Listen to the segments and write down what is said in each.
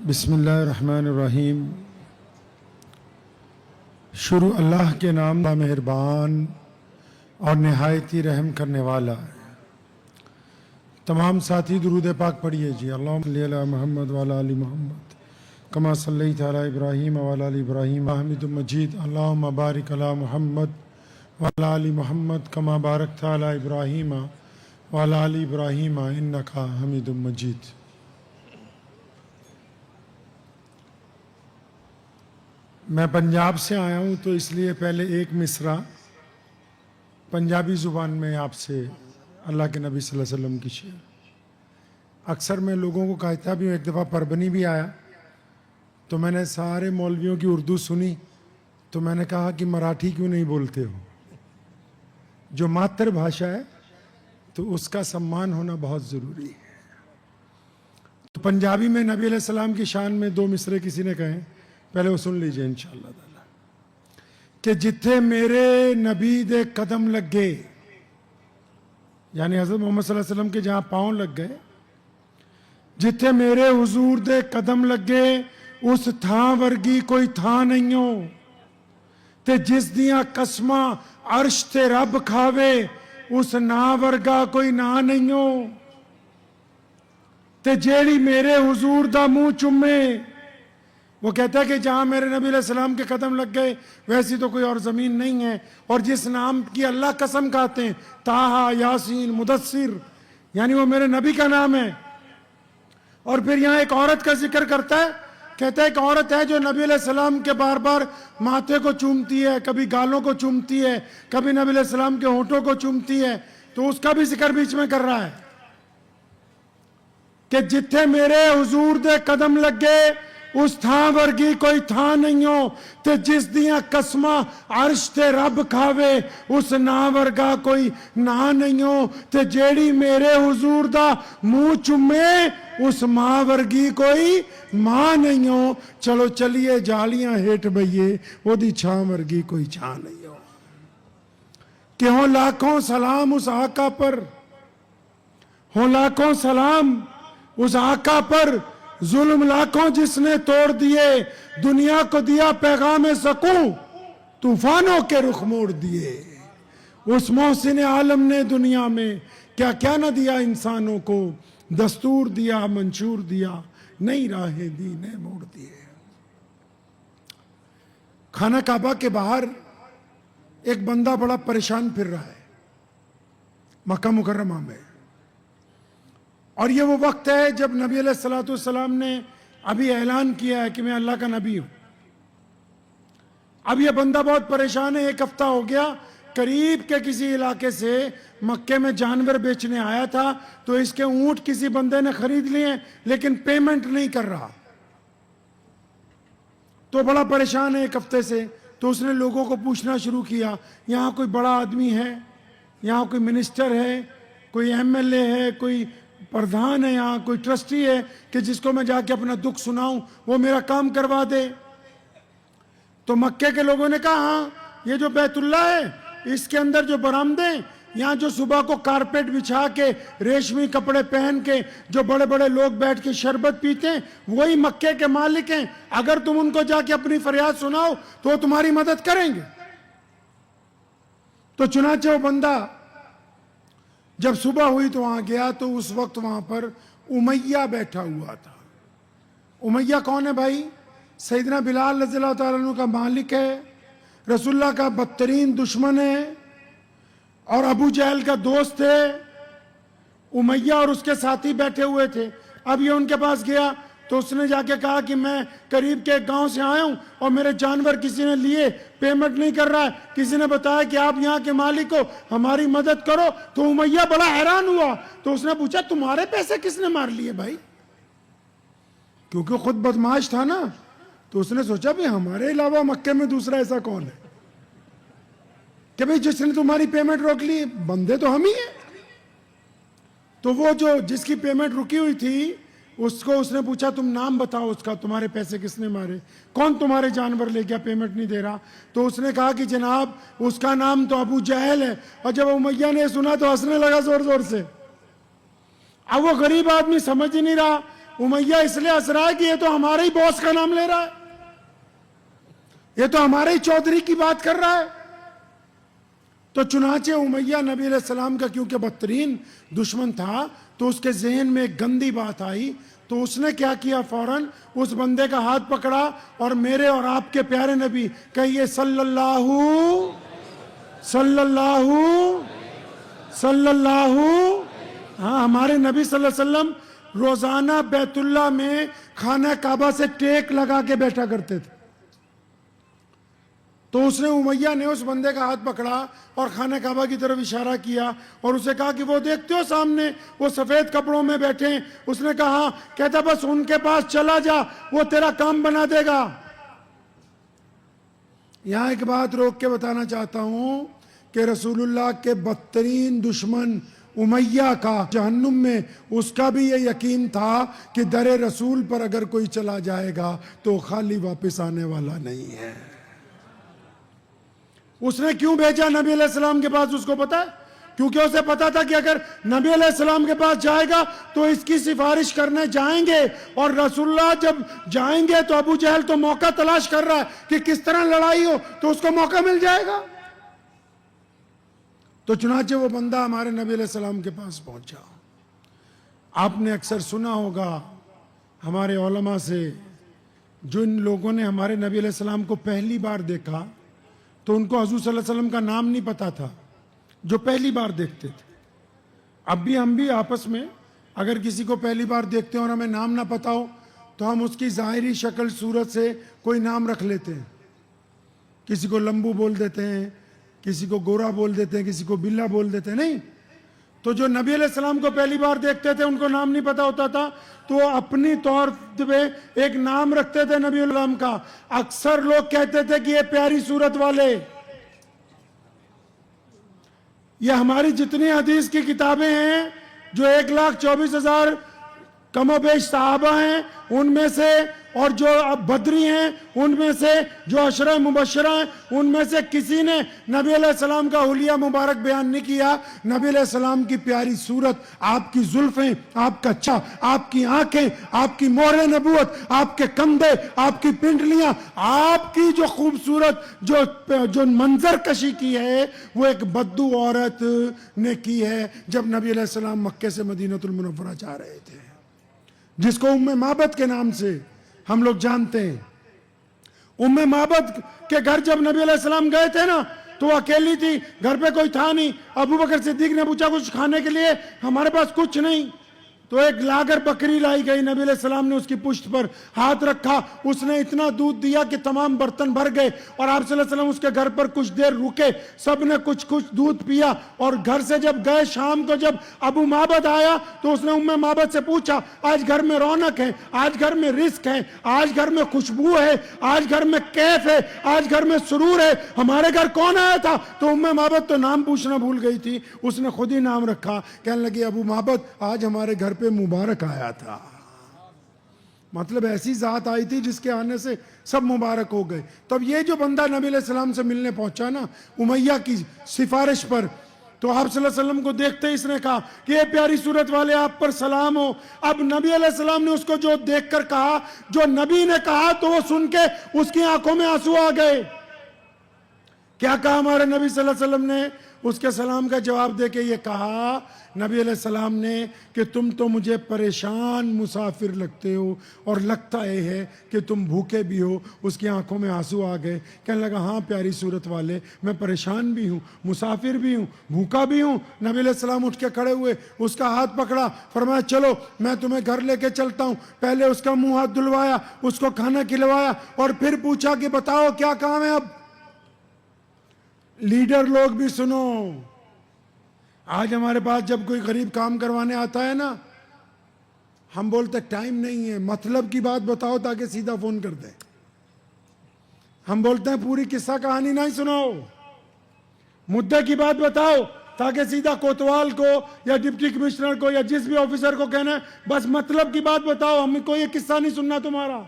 بسم اللہ الرحمن الرحیم۔ شروع اللہ کے نام کا مہربان اور نہایت ہی رحم کرنے والا ہے۔ تمام ساتھی درود پاک پڑھیے جی۔ اللہم صلی علی محمد وعلی آل محمد کما صلیت علی ابراہیم وعلی آل ابراہیم حمید مجید۔ اللہم بارک علی محمد وعلی آل محمد کما بارکت علی ابراہیم وعلی آل ابراہیم انک حمید مجید۔ میں پنجاب سے آیا ہوں تو اس لیے پہلے ایک مصرع پنجابی زبان میں آپ سے اللہ کے نبی صلی اللہ علیہ وسلم کی شعر۔ اکثر میں لوگوں کو کہتا بھی ہوں، ایک دفعہ پربنی بھی آیا تو میں نے سارے مولویوں کی اردو سنی تو میں نے کہا کہ مراٹھی کیوں نہیں بولتے ہو؟ جو ماتر بھاشا ہے تو اس کا سمان ہونا بہت ضروری ہے۔ تو پنجابی میں نبی علیہ السلام کی شان میں دو مصرے کسی نے کہیں، پہلے وہ سن لیجئے انشاءاللہ تعالی کہ جتھے میرے نبی دے قدم لگ گئے، یعنی حضرت محمد صلی اللہ علیہ وسلم کے جہاں پاؤں لگ گئے، جتھے میرے حضور دے قدم لگ گئے اس تھاں ورگی کوئی تھاں نہیں ہو، تے جس دیاں قسماں عرش تے رب کھاوے اس نا ورگا کوئی نا نہیں ہو، تے جیڑی میرے حضور دا منہ چومے، وہ کہتا ہے کہ جہاں میرے نبی علیہ السلام کے قدم لگ گئے ویسی تو کوئی اور زمین نہیں ہے، اور جس نام کی اللہ قسم کھاتے ہیں طٰہٰ یاسین مدثر، یعنی وہ میرے نبی کا نام ہے۔ اور پھر یہاں ایک عورت کا ذکر کرتا ہے، کہتا ہے ایک عورت ہے جو نبی علیہ السلام کے بار بار ماتھے کو چومتی ہے، کبھی گالوں کو چومتی ہے، کبھی نبی علیہ السلام کے ہونٹوں کو چومتی ہے، تو اس کا بھی ذکر بیچ میں کر رہا ہے کہ جتھے میرے حضور دے قدم لگ گئے اس تھاں ورگی کوئی تھاں نہیں ہو، تے جس دیاں قسماں عرش تے رب کھاوے اس نا ورگا کوئی نا نہیں ہو، تے جیڑی میرے حضور دا منہ چومے اس ماں ورگی کوئی ماں نہیں ہو۔ چلو چلیے جالیاں ہیٹ بئیے وہ دی چھاں ورگی کوئی چھاں نہیں ہو۔ کہ ہوں لاکھوں سلام اس آقا پر، ہوں لاکھوں سلام اس آقا پر، ظلم لاکھوں جس نے توڑ دیے، دنیا کو دیا پیغام سکوں، طوفانوں کے رخ موڑ دیے۔ اس محسن عالم نے دنیا میں کیا کیا نہ دیا انسانوں کو، دستور دیا، منشور دیا، نئی راہیں دی، نئے موڑ دیے۔ خانہ کعبہ کے باہر ایک بندہ بڑا پریشان پھر رہا ہے مکہ مکرمہ میں، اور یہ وہ وقت ہے جب نبی علیہ السلام نے ابھی اعلان کیا ہے کہ میں اللہ کا نبی ہوں۔ اب یہ بندہ بہت پریشان ہے، ایک ہفتہ ہو گیا، قریب کے کسی علاقے سے مکے میں جانور بیچنے آیا تھا تو اس کے اونٹ کسی بندے نے خرید لیے لیکن پیمنٹ نہیں کر رہا، تو بڑا پریشان ہے ایک ہفتے سے۔ تو اس نے لوگوں کو پوچھنا شروع کیا، یہاں کوئی بڑا آدمی ہے، یہاں کوئی منسٹر ہے، کوئی ایم ایل اے ہے، کوئی پردھان ہے، یہاں کوئی ٹرسٹی ہے کہ جس کو میں جا کے اپنا دکھ سناؤں، وہ میرا کام کروا دے؟ تو مکے کے لوگوں نے کہا ہاں، یہ جو بیت اللہ ہے اس کے اندر جو برآمدیں، یہاں جو صبح کو کارپیٹ بچھا کے ریشمی کپڑے پہن کے جو بڑے بڑے لوگ بیٹھ کے شربت پیتے ہیں وہی مکے کے مالک ہیں، اگر تم ان کو جا کے اپنی فریاد سناؤ تو وہ تمہاری مدد کریں گے۔ تو چنانچہ وہ بندہ جب صبح ہوئی تو وہاں گیا تو اس وقت وہاں پر امیہ بیٹھا ہوا تھا۔ امیہ کون ہے بھائی؟ سیدنا بلال رضی اللہ تعالیٰ عنہ کا مالک ہے، رسول اللہ کا بدترین دشمن ہے اور ابو جہل کا دوست ہے۔ امیہ اور اس کے ساتھی بیٹھے ہوئے تھے۔ اب یہ ان کے پاس گیا تو اس نے جا کے کہا کہ میں قریب کے ایک گاؤں سے آیا ہوں اور میرے جانور کسی نے لیے، پیمنٹ نہیں کر رہا ہے، کسی نے بتایا کہ آپ یہاں کے مالک ہو، ہماری مدد کرو۔ تو امیہ بڑا حیران ہوا، تو اس نے پوچھا تمہارے پیسے کس نے مار لیے بھائی؟ کیونکہ خود بدمعاش تھا نا، تو اس نے سوچا بھی ہمارے علاوہ مکے میں دوسرا ایسا کون ہے کہ بھئی جس نے تمہاری پیمنٹ روک لی؟ بندے تو ہم ہی ہیں۔ تو وہ جو جس کی پیمنٹ رکی ہوئی تھی اس کو اس نے پوچھا تم نام بتاؤ اس کا، تمہارے پیسے کس نے مارے، کون تمہارے جانور لے گیا، پیمنٹ نہیں دے رہا؟ تو اس نے کہا کہ جناب اس کا نام تو ابو جہل ہے۔ اور جب امیہ نے سنا تو ہنسنے لگا زور زور سے، اب وہ غریب آدمی سمجھ ہی نہیں رہا، امیہ اس لیے ہنس رہا ہے کہ یہ تو ہمارے ہی باس کا نام لے رہا ہے، یہ تو ہمارے ہی چودھری کی بات کر رہا ہے۔ تو چنانچہ امیہ نبی علیہ السلام کا کیونکہ بدترین دشمن تھا تو اس کے ذہن میں ایک گندی بات آئی، تو اس نے کیا کیا، فوراً اس بندے کا ہاتھ پکڑا اور میرے اور آپ کے پیارے نبی کہیے صلی اللہ ہاں، ہمارے نبی صلی اللہ علیہ وسلم روزانہ بیت اللہ میں خانہ کعبہ سے ٹیک لگا کے بیٹھا کرتے تھے۔ تو اس نے امیہ نے اس بندے کا ہاتھ پکڑا اور خانہ کعبہ کی طرف اشارہ کیا اور اسے کہا کہ وہ دیکھتے ہو سامنے وہ سفید کپڑوں میں بیٹھے ہیں؟ اس نے کہا ہاں۔ کہتا بس ان کے پاس چلا جا، وہ تیرا کام بنا دے گا۔ یہاں ایک بات روک کے بتانا چاہتا ہوں کہ رسول اللہ کے بدترین دشمن امیہ کا جہنم میں اس کا بھی یہ یقین تھا کہ در رسول پر اگر کوئی چلا جائے گا تو خالی واپس آنے والا نہیں ہے۔ اس نے کیوں بھیجا نبی علیہ السلام کے پاس؟ اس کو پتا ہے، کیونکہ اسے پتا تھا کہ اگر نبی علیہ السلام کے پاس جائے گا تو اس کی سفارش کرنے جائیں گے، اور رسول اللہ جب جائیں گے تو ابو جہل تو موقع تلاش کر رہا ہے کہ کس طرح لڑائی ہو تو اس کو موقع مل جائے گا۔ تو چنانچہ وہ بندہ ہمارے نبی علیہ السلام کے پاس پہنچا۔ آپ نے اکثر سنا ہوگا ہمارے علماء سے، جن لوگوں نے ہمارے نبی علیہ السلام کو پہلی بار دیکھا تو ان کو حضور صلی اللہ علیہ وسلم کا نام نہیں پتا تھا، جو پہلی بار دیکھتے تھے۔ اب بھی ہم بھی آپس میں اگر کسی کو پہلی بار دیکھتے ہیں اور ہمیں نام نہ پتا ہو تو ہم اس کی ظاہری شکل صورت سے کوئی نام رکھ لیتے ہیں۔ کسی کو لمبو بول دیتے ہیں، کسی کو گورا بول دیتے ہیں، کسی کو بلا بول دیتے ہیں، نہیں۔ تو جو نبی علیہ السلام کو پہلی بار دیکھتے تھے ان کو نام نہیں پتا ہوتا تھا تو وہ اپنی طور پہ ایک نام رکھتے تھے نبی علیہ السلام کا۔ اکثر لوگ کہتے تھے کہ یہ پیاری صورت والے۔ یہ ہماری جتنی حدیث کی کتابیں ہیں جو 1,24,000 کم و بیش صحابہ ہیں ان میں سے، اور جو بدری ہیں ان میں سے، جو عشرہ مبشرہ ہیں ان میں سے کسی نے نبی علیہ السلام کا حلیہ مبارک بیان نہیں کیا۔ نبی علیہ السلام کی پیاری صورت، آپ کی زلفیں، آپ کا چہرہ، آپ کی آنکھیں، آپ کی مہر نبوت، آپ کے کندھے، آپ کی پنڈلیاں، آپ کی جو خوبصورت جو منظر کشی کی ہے وہ ایک بدو عورت نے کی ہے جب نبی علیہ السلام مکے سے مدینہ المنورہ جا رہے تھے، جس کو ام معبد کے نام سے ہم لوگ جانتے ہیں۔ ام معبد کے گھر جب نبی علیہ السلام گئے تھے نا تو وہ اکیلی تھی، گھر پہ کوئی تھا نہیں۔ ابو بکر صدیق نے پوچھا کچھ کھانے کے لیے؟ ہمارے پاس کچھ نہیں۔ تو ایک لاگر بکری لائی گئی، نبی علیہ السلام نے اس کی پشت پر ہاتھ رکھا، اس نے اتنا دودھ دیا کہ تمام برتن بھر گئے، اور آپ صلی اللہ علیہ وسلم اس کے گھر پر کچھ دیر رکے، سب نے کچھ دودھ پیا، اور گھر سے جب گئے شام کو جب ابو معبد آیا تو اس نے ام معبد سے پوچھا آج گھر میں رونق ہے، آج گھر میں رزق ہے، آج گھر میں خوشبو ہے، آج گھر میں کیف ہے، آج گھر میں سرور ہے، ہمارے گھر کون آیا تھا؟ تو ام معبد تو نام پوچھنا بھول گئی تھی، اس نے خود ہی نام رکھا، کہنے لگی ابو معبد آج ہمارے گھر پہ مبارک آیا تھا۔ مطلب ایسی ذات آئی تھی جس کے آنے سے سب مبارک ہو گئے۔ تب یہ جو بندہ نبی علیہ السلام سے ملنے پہنچا نا امیہ کی سفارش پر، تو آپ صلی اللہ علیہ وسلم کو دیکھتے ہی اس نے کہا کہ یہ پیاری صورت والے آپ پر سلام ہو۔ اب نبی علیہ السلام نے اس کو جو دیکھ کر کہا، جو نبی نے کہا، تو وہ سن کے اس کی آنکھوں میں آنسو آ گئے۔ کیا کہا ہمارے نبی صلی اللہ علیہ وسلم نے؟ اس کے سلام کا جواب دے کے یہ کہا نبی علیہ السلام نے کہ تم تو مجھے پریشان مسافر لگتے ہو، اور لگتا یہ ہے کہ تم بھوکے بھی ہو۔ اس کی آنکھوں میں آنسو آ گئے، کہنے لگا ہاں پیاری صورت والے، میں پریشان بھی ہوں، مسافر بھی ہوں، بھوکا بھی ہوں۔ نبی علیہ السلام اٹھ کے کھڑے ہوئے، اس کا ہاتھ پکڑا، فرمایا چلو میں تمہیں گھر لے کے چلتا ہوں۔ پہلے اس کا منہ ہاتھ دھلوایا، اس کو کھانا کھلوایا، اور پھر پوچھا کہ بتاؤ کیا کام ہے اب؟ لیڈر لوگ بھی سنو، آج ہمارے پاس جب کوئی غریب کام کروانے آتا ہے نا، ہم بولتے ٹائم نہیں ہے، مطلب کی بات بتاؤ تاکہ سیدھا فون کر دیں۔ ہم بولتے ہیں پوری قصہ کہانی نہیں سناؤ، مدعے کی بات بتاؤ تاکہ سیدھا کوتوال کو یا ڈپٹی کمشنر کو یا جس بھی آفیسر کو کہنا ہے بس مطلب کی بات بتاؤ، ہم کو یہ قصہ نہیں سننا تمہارا،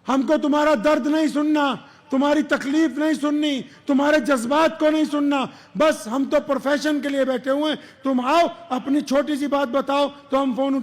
ہم کو تمہارا درد نہیں سننا۔ تمہاری تکلیف نہیں سننی، تمہارے جذبات کو نہیں سننا، بس ہم تو پروفیشن کے لیے بیٹھے ہوئے ہیں، تم آؤ اپنی چھوٹی سی بات بتاؤ تو ہم فون